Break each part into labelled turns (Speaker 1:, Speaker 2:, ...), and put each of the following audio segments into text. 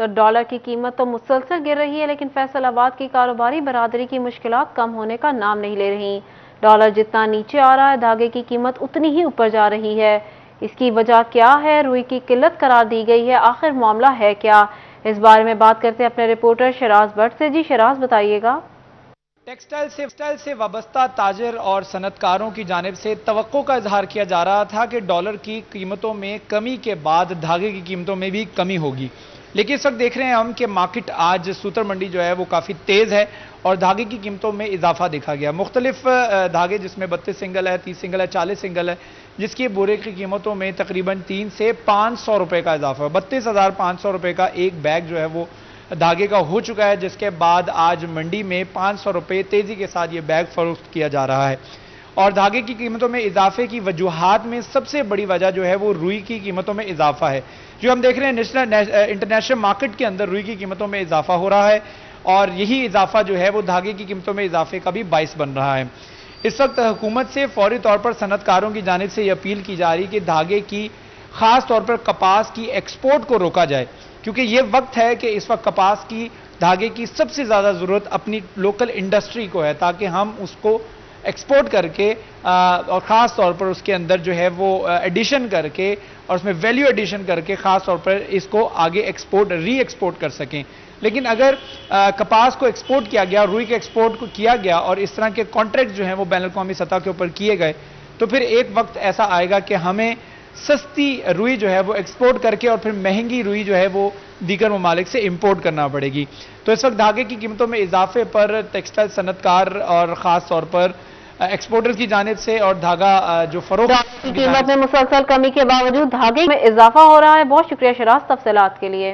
Speaker 1: تو ڈالر کی قیمت تو مسلسل گر رہی ہے، لیکن فیصل آباد کی کاروباری برادری کی مشکلات کم ہونے کا نام نہیں لے رہی۔ ڈالر جتنا نیچے آ رہا ہے، دھاگے کی قیمت اتنی ہی اوپر جا رہی ہے۔ اس کی وجہ کیا ہے؟ روئی کی قلت قرار دی گئی ہے، آخر معاملہ ہے کیا؟ اس بارے میں بات کرتے ہیں اپنے رپورٹر شراز بٹ سے۔ جی شراز، بتائیے گا۔
Speaker 2: ٹیکسٹائل سے وابستہ تاجر اور صنعت کاروں کی جانب سے توقع کا اظہار کیا جا رہا تھا کہ ڈالر کی قیمتوں میں کمی کے بعد دھاگے کی قیمتوں میں بھی کمی ہوگی، لیکن اس وقت دیکھ رہے ہیں ہم کہ مارکیٹ آج سوتر منڈی جو ہے وہ کافی تیز ہے اور دھاگے کی قیمتوں میں اضافہ دیکھا گیا۔ مختلف دھاگے جس میں 32 سنگل ہے، 30 سنگل ہے، 40 سنگل ہے، جس کی بورے کی قیمتوں میں تقریباً 300 سے 500 روپے کا اضافہ ہے۔ 32,500 روپے کا ایک بیگ جو ہے وہ دھاگے کا ہو چکا ہے، جس کے بعد آج منڈی میں 500 روپے تیزی کے ساتھ یہ بیگ فروخت کیا جا رہا ہے۔ اور دھاگے کی قیمتوں میں اضافے کی وجوہات میں سب سے بڑی وجہ جو ہے وہ روئی کی قیمتوں میں اضافہ ہے۔ جو ہم دیکھ رہے ہیں انٹرنیشنل مارکیٹ کے اندر روئی کی قیمتوں میں اضافہ ہو رہا ہے اور یہی اضافہ جو ہے وہ دھاگے کی قیمتوں میں اضافے کا بھی باعث بن رہا ہے۔ اس وقت حکومت سے فوری طور پر صنعت کاروں کی جانب سے یہ اپیل کی جا رہی کہ دھاگے کی خاص طور پر کپاس کی ایکسپورٹ کو روکا جائے، کیونکہ یہ وقت ہے کہ اس وقت کپاس کی دھاگے کی سب سے زیادہ ضرورت اپنی لوکل انڈسٹری کو ہے، تاکہ ہم اس کو ایکسپورٹ کر کے اور خاص طور پر اس کے اندر جو ہے وہ ایڈیشن کر کے اور اس میں ویلیو ایڈیشن کر کے خاص طور پر اس کو آگے ری ایکسپورٹ کر سکیں۔ لیکن اگر کپاس کو ایکسپورٹ کیا گیا، روئی کے ایکسپورٹ کو کیا گیا اور اس طرح کے کانٹریکٹ جو ہیں وہ بین الاقوامی سطح کے اوپر کیے گئے، تو پھر ایک وقت ایسا آئے گا کہ ہمیں سستی روئی جو ہے وہ ایکسپورٹ کر کے اور پھر مہنگی روئی جو ہے وہ دیگر ممالک سے امپورٹ کرنا پڑے گی۔ تو اس وقت دھاگے کی قیمتوں میں اضافے پر ٹیکسٹائل صنعت کار اور خاص طور پر ایکسپورٹرز کی جانب سے اور دھاگا جو فروخت
Speaker 1: کی قیمت میں مسلسل کمی کے باوجود دھاگے میں اضافہ ہو رہا ہے۔ بہت شکریہ شراز تفصیلات کے لیے۔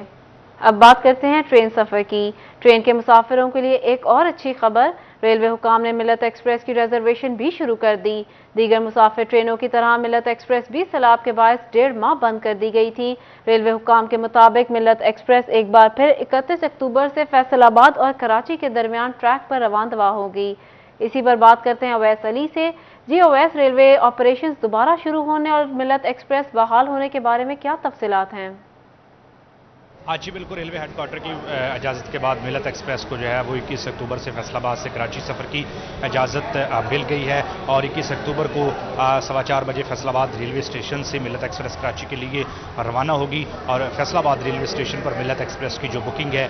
Speaker 1: اب بات کرتے ہیں ٹرین سفر کی۔ ٹرین کے مسافروں کے لیے ایک اور اچھی خبر، ریلوے حکام نے ملت ایکسپریس کی ریزرویشن بھی شروع کر دی۔ دیگر مسافر ٹرینوں کی طرح ملت ایکسپریس بھی سیلاب کے باعث 1.5 ماہ بند کر دی گئی تھی۔ ریلوے حکام کے مطابق ملت ایکسپریس ایک بار پھر 31 اکتوبر سے فیصل آباد اور کراچی کے درمیان ٹریک پر روان دوا ہوگی۔ اسی پر بات کرتے ہیں اویس علی سے۔ جی اویس، ریلوے آپریشنز دوبارہ شروع ہونے اور ملت ایکسپریس بحال ہونے کے بارے میں کیا تفصیلات ہیں؟
Speaker 3: آج جی بالکل، ریلوے ہیڈ کوارٹر کی اجازت کے بعد ملت ایکسپریس کو جو ہے وہ 21 اکتوبر سے فیصل آباد سے کراچی سفر کی اجازت مل گئی ہے اور 21 اکتوبر کو 4:15 بجے فیصل آباد ریلوے اسٹیشن سے ملت ایکسپریس کراچی کے لیے روانہ ہوگی اور فیصل آباد ریلوے اسٹیشن پر ملت ایکسپریس کی جو بکنگ ہے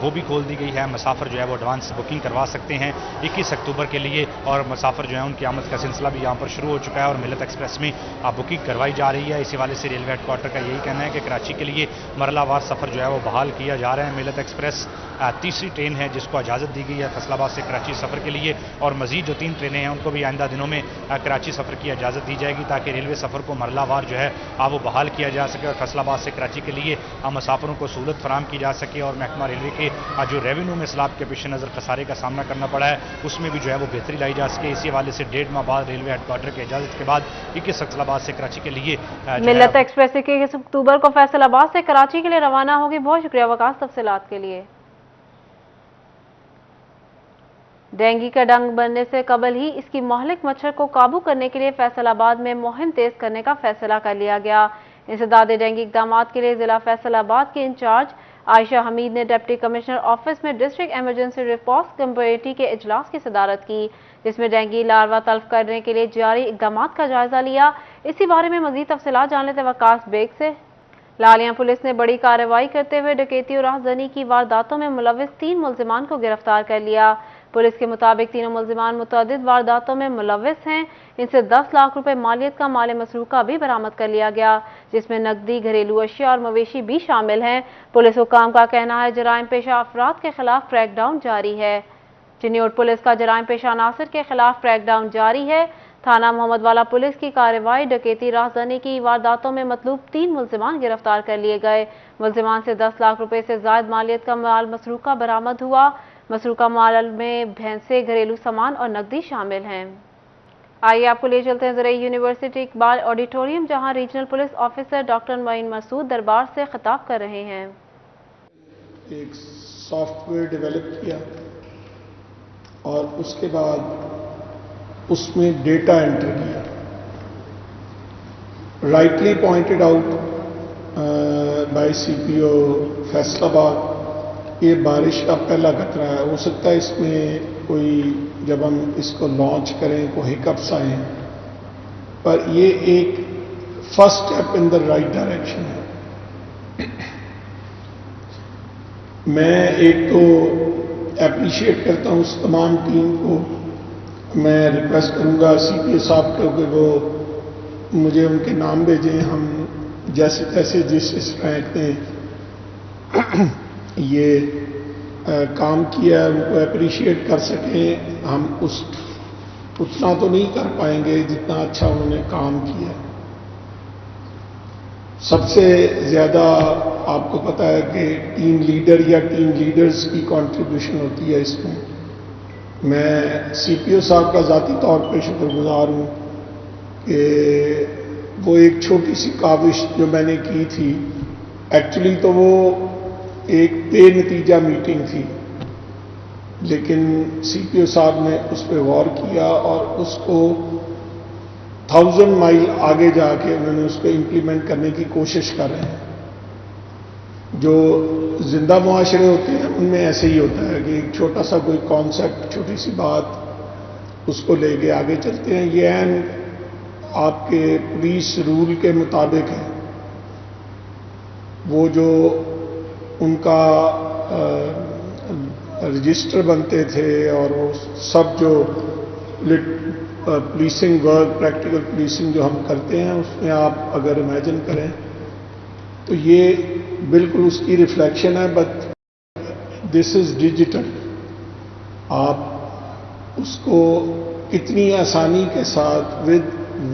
Speaker 3: وہ بھی کھول دی گئی ہے۔ مسافر جو ہے وہ ایڈوانس بکنگ کروا سکتے ہیں 21 اکتوبر کے لیے اور مسافر جو ہے ان کی آمد کا سلسلہ بھی یہاں پر شروع ہو چکا ہے اور ملت ایکسپریس میں بکنگ کروائی جا رہی ہے۔ اسی حوالے سے ریلوے ہیڈ کوارٹر کا یہی کہنا ہے کہ کراچی کے لیے مرحلہ وار سفر جو ہے وہ بحال کیا جا رہا ہے۔ ملت ایکسپریس تیسری ٹرین ہے جس کو اجازت دی گئی ہے فیصل آباد سے کراچی سفر کے لیے اور مزید جو 3 ٹرینیں ہیں ان کو بھی آئندہ دنوں میں کراچی سفر کی اجازت دی جائے گی تاکہ ریلوے سفر کو مرحلہ وار جو ہے وہ بحال کیا جا سکے اور فیصل آباد سے کراچی کے لیے مسافروں کو سہولت فراہم کی جا سکے اور محکمہ ریلوے کے جو ریونیو میں سیلاب کے پیش نظر خسارے کا سامنا کرنا پڑا ہے اس میں بھی جو ہے وہ بہتری لائی جا سکے۔ اسی حوالے سے 1.5 ماہ بعد ریلوے ہیڈ کوارٹر کی اجازت کے بعد 21 فیصل آباد سے کراچی کے لیے
Speaker 1: ملت ایکسپریس 21 اکتوبر کو فیصل آباد سے کراچی کے لیے روانہ ہوگی۔ بہت شکریہ وقاص تفصیلات کے لیے۔ ڈینگی کا ڈنگ بننے سے قبل ہی اس کی مہلک مچھر کو قابو کرنے کے لیے فیصل آباد میں مہم تیز کرنے کا فیصلہ کر لیا گیا۔ انسداد ڈینگی اقدامات کے لیے ضلع فیصل آباد کے انچارج عائشہ حمید نے ڈپٹی کمشنر آفس میں ڈسٹرکٹ ایمرجنسی ریسپانس کمیٹی کے اجلاس کی صدارت کی، جس میں ڈینگی لاروا تلف کرنے کے لیے جاری اقدامات کا جائزہ لیا۔ اسی بارے میں مزید تفصیلات جان لیتے ہیں وقاص بیگ سے۔ لالیاں پولیس نے بڑی کارروائی کرتے ہوئے ڈکیتی اور راہزنی کی وارداتوں میں ملوث 3 ملزمان کو گرفتار کر لیا۔ پولیس کے مطابق تینوں ملزمان متعدد وارداتوں میں ملوث ہیں۔ ان سے 10 لاکھ روپے مالیت کا مال مسروقہ بھی برآمد کر لیا گیا، جس میں نقدی، گھریلو اشیاء اور مویشی بھی شامل ہیں۔ پولیس حکام کا کہنا ہے جرائم پیشہ افراد کے خلاف کریک ڈاؤن جاری ہے۔ چنیوٹ پولیس کا جرائم پیشہ عناصر کے خلاف کریک ڈاؤن جاری ہے۔ تھانہ محمد والا پولیس کی کارروائی، ڈکیتی راہزنی کی وارداتوں میں مطلوب 3 ملزمان گرفتار کر لیے گئے۔ ملزمان سے 10 لاکھ روپے سے زائد مالیت کا مال مسروقہ برآمد ہوا۔ مسروقہ مال میں بھینسیں، گھریلو سامان اور نقدی شامل ہیں۔ آئیے آپ کو لے چلتے ہیں زرعی یونیورسٹی اقبال آڈیٹوریم، جہاں ریجنل پولیس آفیسر ڈاکٹر معین مسعود دربار سے خطاب کر رہے ہیں۔
Speaker 4: ایک سافٹ ویئر ڈیولپ کیا اور اس کے بعد اس میں ڈیٹا انٹر کیا۔ Rightly pointed out by CPO Faisalabad, ये बारिश का पहला खतरा है। हो सकता है इसमें कोई, जब हम इसको लॉन्च करें, कोई हिकअप्स आए, पर ये एक first step in the right direction है। मैं एक तो अप्रिशिएट करता हूँ उस तमाम टीम को। मैं रिक्वेस्ट करूँगा CPO साहब को कि वो मुझे उनके नाम भेजें, हम जैसे तैसे जिस रैंक ने ये काम किया है उनको अप्रिशिएट कर सकें। हम उतना तो नहीं कर पाएंगे जितना अच्छा उन्होंने काम किया। सबसे ज़्यादा आपको पता है कि टीम लीडर या टीम लीडर्स की कंट्रीब्यूशन होती है इसमें। मैं CPO साहब का ज़ाती तौर पे शुक्रगुजार हूँ कि वो एक छोटी सी काविश जो मैंने की थी, एक्चुअली तो वो एक बेनतीजा मीटिंग थी, लेकिन CPO साहब ने उस पर गौर किया और उसको 1000 माइल आगे जाके उन्होंने उसको इम्प्लीमेंट करने की कोशिश कर रहे हैं। जो जिंदा मुआशरे होते हैं उनमें ऐसे ही होता है कि एक छोटा सा कोई कॉन्सेप्ट, छोटी सी बात, उसको लेके आगे चलते हैं। ये एन आपके पुलिस रूल के मुताबिक है। वो जो उनका रजिस्टर बनते थे और वो सब जो पुलिसिंग वर्क, प्रैक्टिकल पुलिसिंग जो हम करते हैं, उसमें आप अगर इमेजिन करें तो ये बिल्कुल उसकी रिफ्लेक्शन है, बट दिस इज डिजिटल। आप उसको इतनी आसानी के साथ with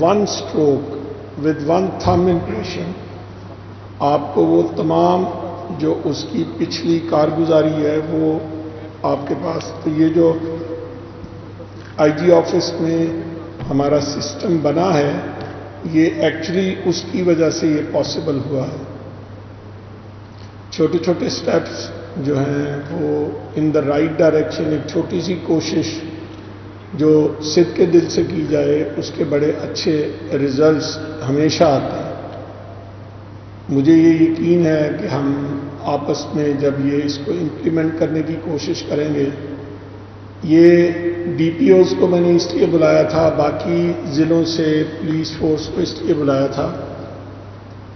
Speaker 4: one stroke, with one thumb impression, आपको वो तमाम जो उसकी पिछली कारगुजारी है वो आपके पास। तो ये जो IG ऑफिस में हमारा सिस्टम बना है, ये एक्चुअली उसकी वजह से ये पॉसिबल हुआ है। छोटे छोटे स्टेप्स जो हैं वो इन द राइट डायरेक्शन, एक छोटी सी कोशिश जो सिद्ध के दिल से की जाए उसके बड़े अच्छे रिजल्ट्स हमेशा आते हैं। मुझे ये यकीन है कि हम आपस में जब ये इसको इम्प्लीमेंट करने की कोशिश करेंगे, ये DPOs को मैंने इसलिए बुलाया था, बाकी ज़िलों से पुलिस फोर्स को इसलिए बुलाया था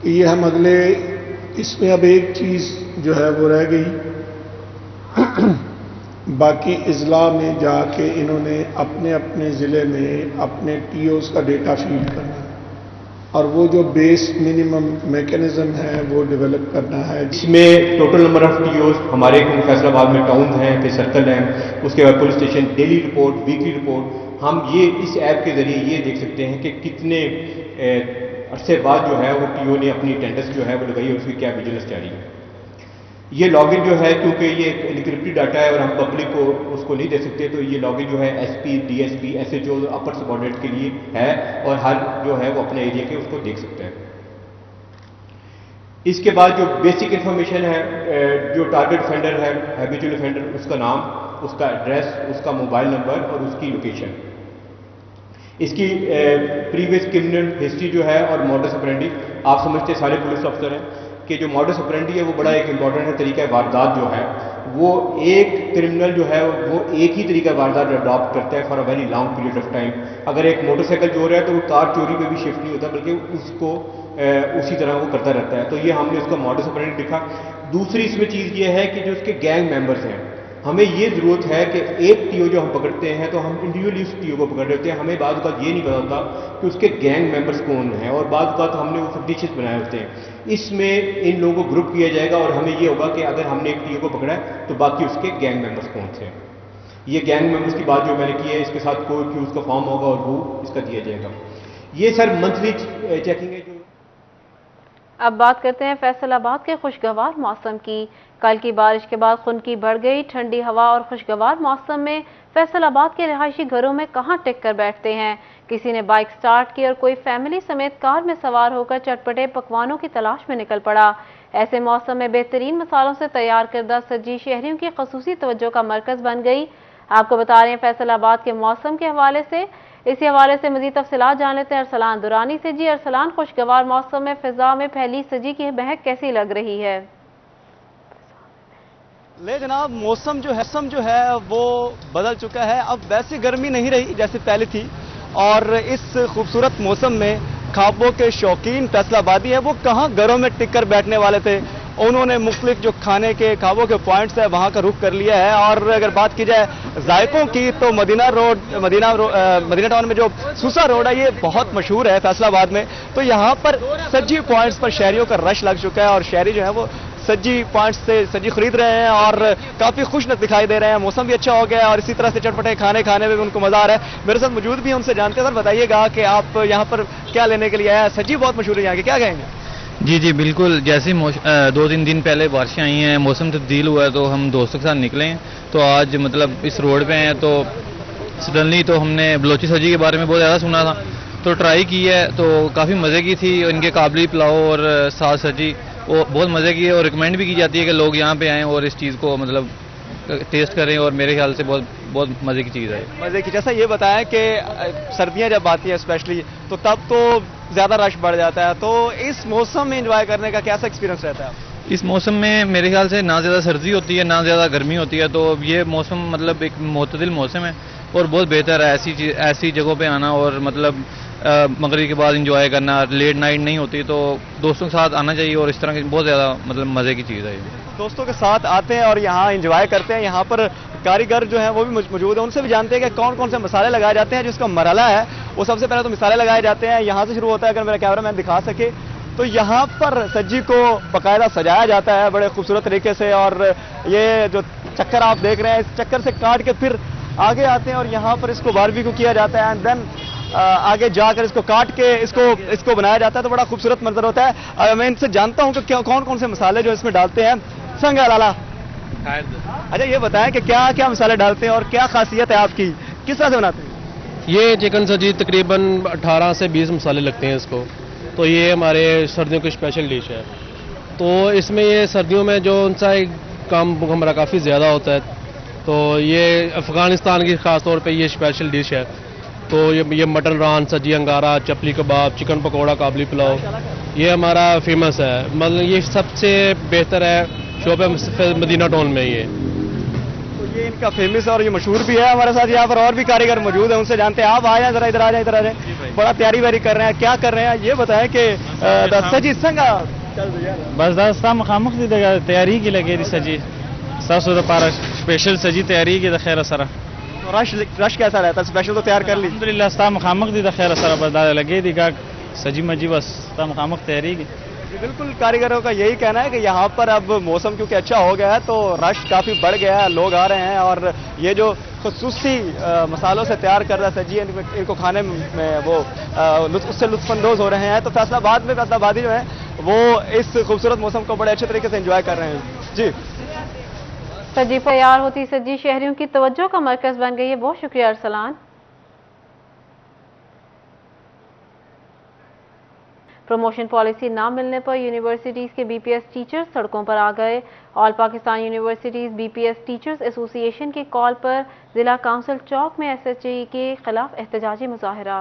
Speaker 4: कि ये हम अगले, इसमें अब एक चीज़ जो है वो रह गई। बाकी इज़ला में जाके इन्होंने अपने अपने ज़िले में अपने TOs का डेटा फीड करना है और वो जो बेस मिनिमम मैकेनिज्म है वो डेवलप करना है।
Speaker 5: इसमें टोटल नंबर ऑफ TOs हमारे फैसलाबाद में टाउन हैं, फिर सर्कल हैं, उसके बाद police station, daily report, weekly report. हम ये इस ऐप के ज़रिए ये देख सकते हैं कि कितने अरसे बाद जो है वो TO ने अपनी अटेंडेंस जो है वो लगाई और उसकी क्या विजिलेंस जारी है। ये लॉगिन जो है, क्योंकि ये एनक्रिप्टेड डाटा है और हम पब्लिक को उसको नहीं दे सकते, तो ये लॉगिन जो है SP, DSP, SHO, अपर सबऑर्डिनेट के लिए है और हर जो है वो अपने एरिया के उसको देख सकते हैं। इसके बाद जो बेसिक इन्फॉर्मेशन है, जो टारगेट ऑफेंडर है, हैबिचुअल ऑफेंडर, उसका नाम, उसका एड्रेस, उसका मोबाइल नंबर और उसकी लोकेशन, इसकी प्रीवियस क्रिमिनल हिस्ट्री जो है और मॉडस ऑपरेंडी। आप समझते सारे पुलिस अफसर हैं कि जो मॉडस ऑपरेंडी है वो बड़ा एक इंपॉर्टेंट है। तरीका वारदात जो है वो एक क्रिमिनल जो है वो एक ही तरीका वारदात अडॉप्ट करता है for a very long period of time. अगर एक मोटरसाइकिल चोर है तो वो कार चोरी पे भी शिफ्ट नहीं होता, बल्कि उसको उसी तरह वो करता रहता है। तो ये हमने उसका मॉडस ऑपरेंडी लिखा। दूसरी इसमें चीज़ ये है कि जो उसके गैंग मेंबर्स हैं, हमें ये ज़रूरत है कि एक TO जो हम पकड़ते हैं तो हम इंडिविजुअली उस TO को पकड़ लेते हैं। हमें बाद बात ये नहीं पता होता कि उसके गैंग मेंबर्स कौन हैं और बाद बात हमने वो फिक्टिशियस बनाए होते हैं। इसमें इन लोगों को ग्रुप किया जाएगा और हमें ये होगा कि अगर हमने एक TO को पकड़ा है तो बाकी उसके गैंग मेंबर्स कौन से हैं। ये गैंग मेंबर्स की बात जो मैंने की है, इसके साथ कोई क्यूज का फॉर्म होगा और वो इसका दिया जाएगा। ये सर मंथली चेकिंग है। जो
Speaker 1: अब बात करते हैं फैसलाबाद के खुशगवार मौसम की। कल की बारिश के बाद खुनकी बढ़ गई। ठंडी हवा और खुशगवार मौसम में फैसलाबाद के रिहायशी घरों में कहां टिक कर बैठते हैं। किसी ने बाइक स्टार्ट की और कोई फैमिली समेत कार में सवार होकर चटपटे पकवानों की तलाश में निकल पड़ा। ऐसे मौसम में बेहतरीन मसालों से तैयार करदा सब्जी शहरियों की खसूसी तवज्जो का मरकज बन गई। आपको बता रहे हैं फैसलाबाद के मौसम के हवाले से इसी हवाले से मजीद तफसीलात जान लेते हैं अरसलान दुरानी से। जी अरसलान, खुशगवार मौसम में फिजा में फैली सजी की महक कैसी लग रही है?
Speaker 6: ले जनाब, मौसम जो है वो बदल चुका है। अब वैसी गर्मी नहीं रही जैसे पहले थी, और इस खूबसूरत मौसम में ख्वाबों के शौकीन फैसलाबादी है वो कहाँ घरों में टिक कर बैठने वाले थे, उन्होंने मुख्तलिफ जो खाने के ख्वाबों के पॉइंट्स है वहाँ का रुख कर लिया है। और अगर बात की जाए जायकों की तो मदीना टाउन में जो सूसा रोड है ये बहुत मशहूर है फैसलाबाद में। तो यहाँ पर सज्जी पॉइंट्स पर शहरियों का रश लग चुका है और शहरी जो है वो सज्जी पॉइंट्स से सज्जी खरीद रहे हैं और काफ़ी खुश दिखाई दे रहे हैं। मौसम भी अच्छा हो गया है और इसी तरह से चटपटे खाने में भी उनको मज़ा आ रहा है। मेरे साथ मौजूद भी हैं, उनसे जानते हैं। सर बताइएगा कि आप यहाँ पर क्या लेने के लिए आए हैं? सज्जी बहुत मशहूर है यहाँ की, क्या कहेंगे?
Speaker 7: जी बिल्कुल, जैसे 2-3 दिन पहले बारिशें आई हैं, मौसम तब्दील हुआ है, तो हम दोस्तों के साथ निकले हैं। तो आज मतलब इस रोड पे हैं, तो सडनली तो हमने बलोची सब्जी के बारे में बहुत ज़्यादा सुना था, तो ट्राई की है, तो काफ़ी मज़े की थी। इनके काबली पुलाव और साग सब्जी वो बहुत मज़े की है और रिकमेंड भी की जाती है कि लोग यहाँ पे आएँ और इस चीज़ को मतलब टेस्ट करें, और मेरे ख्याल से बहुत मज़े की चीज़ है।
Speaker 6: मज़े की, जैसा ये बताया कि सर्दियाँ जब आती है स्पेशली, तो तब तो ज़्यादा रश बढ़ जाता है, तो इस मौसम में एंजॉय करने का कैसा एक्सपीरियंस रहता है?
Speaker 7: इस मौसम में मेरे ख्याल से ना ज़्यादा सर्दी होती है ना ज़्यादा गर्मी होती है, तो ये मौसम मतलब एक मुतदिल मौसम है और बहुत बेहतर है ऐसी जगहों पे आना, और मतलब मगरिब के बाद एंजॉय करना। लेट नाइट नहीं होती, तो दोस्तों के साथ आना चाहिए और इस तरह की बहुत ज़्यादा मतलब मज़े की चीज़ है।
Speaker 6: दोस्तों के साथ आते हैं और यहाँ एंजॉय करते हैं। यहाँ पर कारीगर जो हैं वो भी मौजूद हैं, उनसे भी जानते हैं कि कौन कौन से मसाले लगाए जाते हैं। जिसका मरहला है वो सबसे पहले तो मसाले लगाए जाते हैं, यहाँ से शुरू होता है। अगर मेरा कैमरा मैन दिखा सके तो यहाँ पर सब्जी को बाकायदा सजाया जाता है बड़े खूबसूरत तरीके से, और ये जो चक्कर आप देख रहे हैं इस चक्कर से काट के फिर आगे आते हैं और यहाँ पर इसको बारबेक्यू किया जाता है, एंड देन आगे जाकर इसको काट के इसको बनाया जाता है। तो बड़ा खूबसूरत मंजर होता है। मैं इनसे जानता हूँ कि कौन कौन से मसाले जो इसमें डालते हैं। संगा लाला, अच्छा ये बताएं कि क्या क्या मसाले डालते हैं और क्या खासियत है आपकी, किस तरह से बनाते हैं?
Speaker 8: ये चिकन सब्जी तकरीबन 18 से 20 मसाले लगते हैं इसको, तो ये हमारे सर्दियों की स्पेशल डिश है। तो इसमें ये सर्दियों में जो उनसा काम हमारा काफ़ी ज़्यादा होता है, तो ये अफ़गानिस्तान की ख़ास तौर पे ये स्पेशल डिश है। तो ये मटन रान, सब्जी अंगारा, चपली कबाब, चिकन पकौड़ा, काबली पुलाव, ये हमारा फेमस है। मतलब ये सबसे बेहतर है शॉप है मदीना टाउन में ये।
Speaker 6: तो ये इनका फेमस है और ये मशहूर भी है। हमारे साथ यहाँ पर और भी कारीगर मौजूद हैं, उनसे जानते हैं। आप आ जाए, जरा इधर आ जाए। बड़ा तैयारी वारी कर रहे हैं, क्या कर रहे हैं ये बताएं कि सजी संगा
Speaker 9: बस दास्ता मुखामुख दी तैयारी की लगे दी सजी सासो द पारा स्पेशल सजी तैयारी की द खैर सरा।
Speaker 6: तो रश कैसा रहता है? स्पेशल तो तैयार कर ली
Speaker 9: अल्हम्दुलिल्लाह, स्ता मुखामुख दी द खैर सरा, बस दादा लगे दी का सजी मजी बस स्ता मुखामुख तैयारी की।
Speaker 6: बिल्कुल, कारीगरों का यही कहना है कि यहाँ पर अब मौसम क्योंकि अच्छा हो गया है तो रश काफ़ी बढ़ गया है, लोग आ रहे हैं और ये जो खुसूसी मसालों से तैयार कर रहा है सब्जी, इनको खाने में वो उससे लुत्फानंदोज हो रहे हैं। तो फैसलाबादी जो है वो इस खूबसूरत मौसम को बड़े अच्छे तरीके से एंजॉय कर रहे हैं। जी,
Speaker 1: सब्जी तैयार होती सब्जी शहरियों की तवज्जो का मरकज बन गई है। बहुत शुक्रिया अरसलान। प्रमोशन पॉलिसी ना मिलने पर यूनिवर्सिटीज़ के बीपीएस टीचर्स सड़कों पर आ गए। All Pakistan universities BPS teachers association की कॉल पर जिला काउंसिल चौक में एसएचई के खिलाफ एहतजाजी मुजाहरा।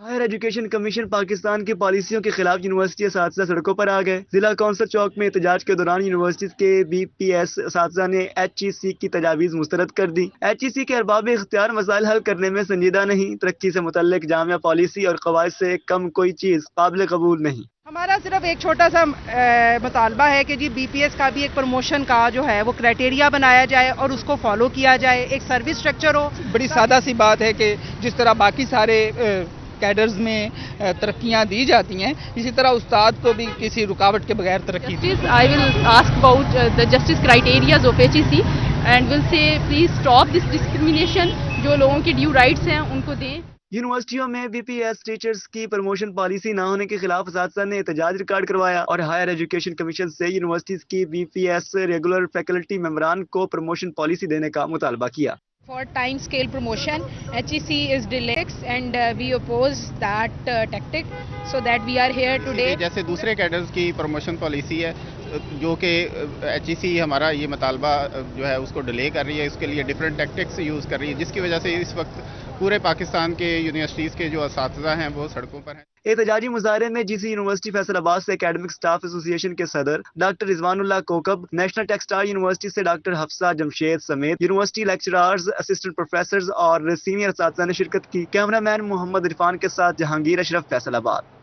Speaker 6: हायर एजुकेशन कमीशन पाकिस्तान की पॉलिसियों के खिलाफ यूनिवर्सिटी असातिज़ा सड़कों पर आ गए। जिला काउंसिल चौक में एहतजाज के दौरान यूनिवर्सिटी के बीपीएस असातिज़ा ने एचईसी की तजावीज़ मुस्तरद कर दी। एचईसी के अरबाब इख्तियार मसाइल हल करने में संजीदा नहीं, तरक्की से मुतल्लिक जामिया पॉलिसी और कवायद से कम कोई चीज़ काबिल कबूल नहीं।
Speaker 10: हमारा सिर्फ एक छोटा सा मुतालबा है कि जी बीपीएस का भी एक प्रमोशन का जो है वो क्राइटेरिया बनाया जाए और उसको फॉलो किया जाए, एक सर्विस स्ट्रक्चर हो।
Speaker 11: बड़ी सादा सी बात है कि जिस तरह बाकी सारे कैडर्स में तरक्कियां दी जाती हैं, इसी तरह उस्ताद को भी किसी रुकावट के बगैर तरक्की।
Speaker 12: I will ask about the justice criterias of HEC and will say please stop this discrimination, जो लोगों की ड्यू राइट्स हैं उनको दें।
Speaker 6: यूनिवर्सिटियों में बीपीएस टीचर्स की प्रमोशन पॉलिसी न होने के खिलाफ असातिज़ा ने एहतजाज रिकॉर्ड करवाया और हायर एजुकेशन कमीशन से यूनिवर्सिटीज की बीपीएस रेगुलर फैकल्टी मेंबरान को प्रमोशन पॉलिसी देने का मुतालबा किया।
Speaker 12: For time scale promotion, HEC is delayed and we oppose that tactic, so that we are here today.
Speaker 13: जैसे दूसरे कैडर्स की प्रमोशन पॉलिसी है जो कि HEC हमारा ये मुतालबा जो है उसको डिले कर रही है, इसके लिए डिफरेंट टैक्टिक्स यूज़ कर रही है, जिसकी वजह से इस वक्त पूरे पाकिस्तान के यूनिवर्सिटीज़ के जो असातिज़ा हैं वो सड़कों पर हैं।
Speaker 6: एहतजाजी मुजाहरे में जीसी यूनिवर्सिटी फैसलाबाद से एकेडमिक स्टाफ एसोसिएशन के सदर doctor Rizwanullah Kaukab, national textile university से डॉक्टर हफ्सा जमशेद समेत यूनिवर्सिटी लेक्चरर्स, असिस्टेंट प्रोफेसर और सीनियर असातिज़ा ने शिरकत की। कैमरामैन मोहम्मद इरफान के साथ जहांगीर अशरफ, फैसलाबाद।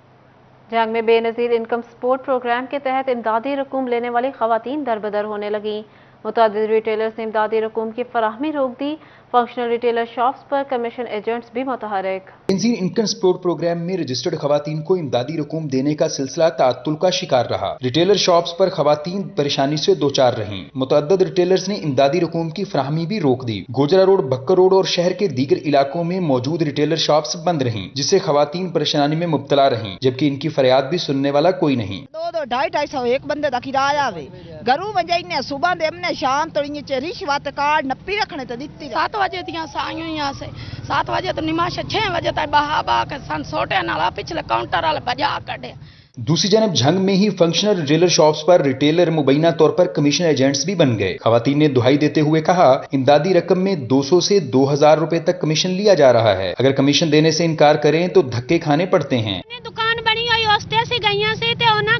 Speaker 1: जंग में बेनज़ीर इनकम सपोर्ट प्रोग्राम के तहत इमदादी रकूम लेने वाली खवातीन दरबदर होने लगीं। मुतअद्दिद रिटेलर्स ने इमदादी रकूम की फराहमी रोक दी। फंक्शनल रिटेलर शॉप्स पर कमीशन एजेंट्स भी मुतहरिक।
Speaker 14: बेनज़ीर इनकम सपोर्ट प्रोग्राम में रजिस्टर्ड खवातीन को इमदादी रकूम देने का सिलसिला ताअत्तुल का शिकार रहा। रिटेलर शॉप्स पर खवातीन परेशानी से दो चार रहीं। मुतअद्दिद रिटेलर्स ने इमदादी रकूम की फराहमी भी रोक दी। गोजरा रोड, बक्कर रोड और शहर के दीगर इलाकों में मौजूद रिटेलर शॉप्स बंद रहीं, जिससे खवातीन परेशानी में मुब्तला रहीं, जबकि इनकी फरियाद भी सुनने वाला कोई नहीं।
Speaker 15: 200-250 एक बंदे का किराया वे घरों वजाइने सुबह दे हमने शाम तोड़िए चे रिश्वत कार्ड नप्पी रखने तो दित्ती
Speaker 16: 7 बजे दियां साइयों यहाँ से 7 बजे तो निमाश 6 बजे तक बहाबा के सन सोटे नाला पिछले काउंटर वाले बजा कटे।
Speaker 14: दूसरी जानब झंग में ही फंक्शनल रिटेलर शॉप्स पर रिटेलर मुबैना तौर पर कमीशन एजेंट्स भी बन गए। खवातीन ने दुहाई देते हुए कहा, इमदादी रकम में 200 से 2000 रुपए तक कमीशन लिया जा रहा है। अगर कमीशन देने से इनकार करें तो धक्के खाने पड़ते हैं।
Speaker 16: दुकान बनी हुई हफ्ते से गई से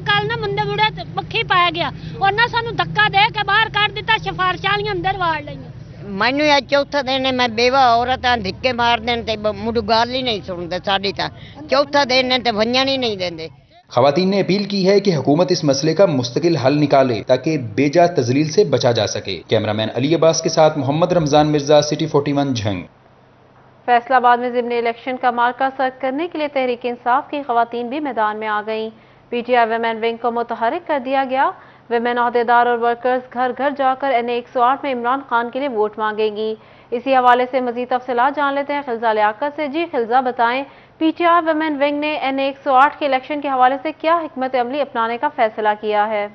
Speaker 16: कल ना मुंडे मुड़े पक्खी पाया गया और ना सानू धक्का दे के बाहर काट दिता, सिफारिशां अंदर वाड़ लईਆਂ।
Speaker 15: मैनू या चौथा दिन मैं बेवा औरत धिक्के मार देन ते मुझे गाल ही नहीं सुनते। साड़ी ता चौथा दिन ते भंजन ही नहीं देंदे।
Speaker 14: खवातीन ने अपील की है कि हुकूमत इस मसले का मुस्तकिल हल निकाले ताकि बेजा तजलील से बचा जा सके। कैमरामैन अली अब्बास के साथ मोहम्मद रमजान मिर्जा, सिटी 41 झंग।
Speaker 1: फैसलाबाद में ज़िम्न इलेक्शन का मार्का सर्क करने के लिए तहरीक इंसाफ की खवातीन भी मैदान में आ गईं। पीटीआई वुमेन विंग को मुतहरिक कर दिया गया। वुमेन अहदेदार और वर्कर्स घर घर जाकर NA 108 में इमरान खान के लिए वोट मांगेंगी। इसी हवाले से मजीद तफसीलात जान लेते हैं खिलजा लियाकत से। जी खिलजा, बताएं पीटीआई वुमेन विंग ने NA 108 के इलेक्शन के हवाले से क्या हिकमत अमली अपनाने का फैसला किया है?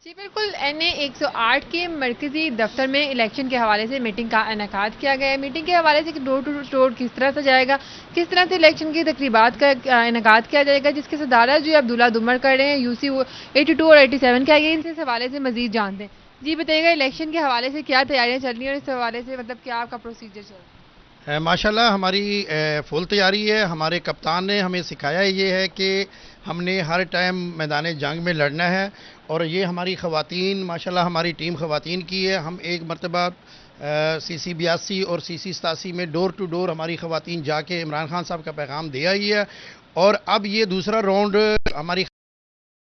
Speaker 17: जी बिल्कुल, NA 108 के मरकजी दफ्तर में इलेक्शन के हवाले से मीटिंग का इनेकाद किया गया है। मीटिंग के हवाले से डोर टू डोर किस तरह से जाएगा, किस तरह से इलेक्शन की तकरीबात का इनेकाद किया जाएगा, जिसके सदारत जो अब्दुल्ला दुमर कर रहे हैं UC 82 और 87 के आगे, इनसे इस हवाले से मजीद जानते हैं। जी बताइएगा, इलेक्शन के हवाले से क्या तैयारियाँ चल रही हैं और इस हवाले से मतलब क्या आपका प्रोसीजर चल रहा है?
Speaker 18: माशाल्लाह हमारी फुल तैयारी है। हमारे कप्तान ने हमें सिखाया ये है कि हमने हर टाइम मैदान जंग में लड़ना है और ये हमारी ख़वातीन, माशाल्लाह हमारी टीम ख़वातीन की है। हम एक मरतबा CC 82 और CC 87 में डोर टू डोर हमारी ख़वातीन जाके इमरान खान साहब का पैगाम दे आई है और अब ये दूसरा राउंड हमारी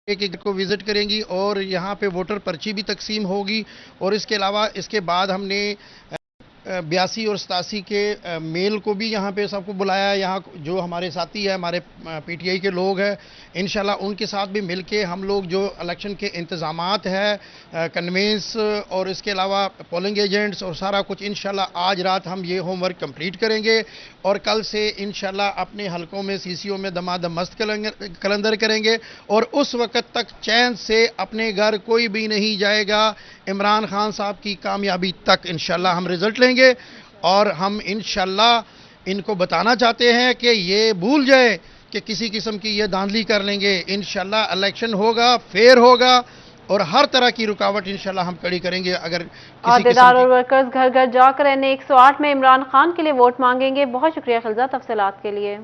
Speaker 18: एक को विज़िट करेंगी और यहाँ पे वोटर पर्ची भी तकसीम होगी। और इसके अलावा इसके बाद हमने 82 और 87 के मेल को भी यहाँ पे सबको बुलाया है। यहाँ जो हमारे साथी है, हमारे PTI के लोग हैं, इंशाल्लाह उनके साथ भी मिलके हम लोग जो इलेक्शन के इंतज़ामात है, कन्वेंस और इसके अलावा पोलिंग एजेंट्स और सारा कुछ इंशाल्लाह आज रात हम ये होमवर्क कंप्लीट करेंगे और कल से इंशाल्लाह अपने हलकों में CCO में दमादम मस्त कलंदर करेंगे और उस वक़्त तक चैन से अपने घर कोई भी नहीं जाएगा। इमरान खान साहब की कामयाबी तक इंशाल्लाह हम रिज़ल्ट लेंगे और हम इंशाल्लाह इनको बताना चाहते हैं कि ये भूल जाए कि किसी किस्म की ये धांधली कर लेंगे। इंशाल्लाह इलेक्शन होगा, फेयर होगा और हर तरह की रुकावट इंशाल्लाह हम खड़ी करेंगे। अगर
Speaker 1: अहदेदार और वर्कर्स घर घर जाकर NA 108 में इमरान खान के लिए वोट मांगेंगे। बहुत शुक्रिया खिलजा तफसीलात के लिए।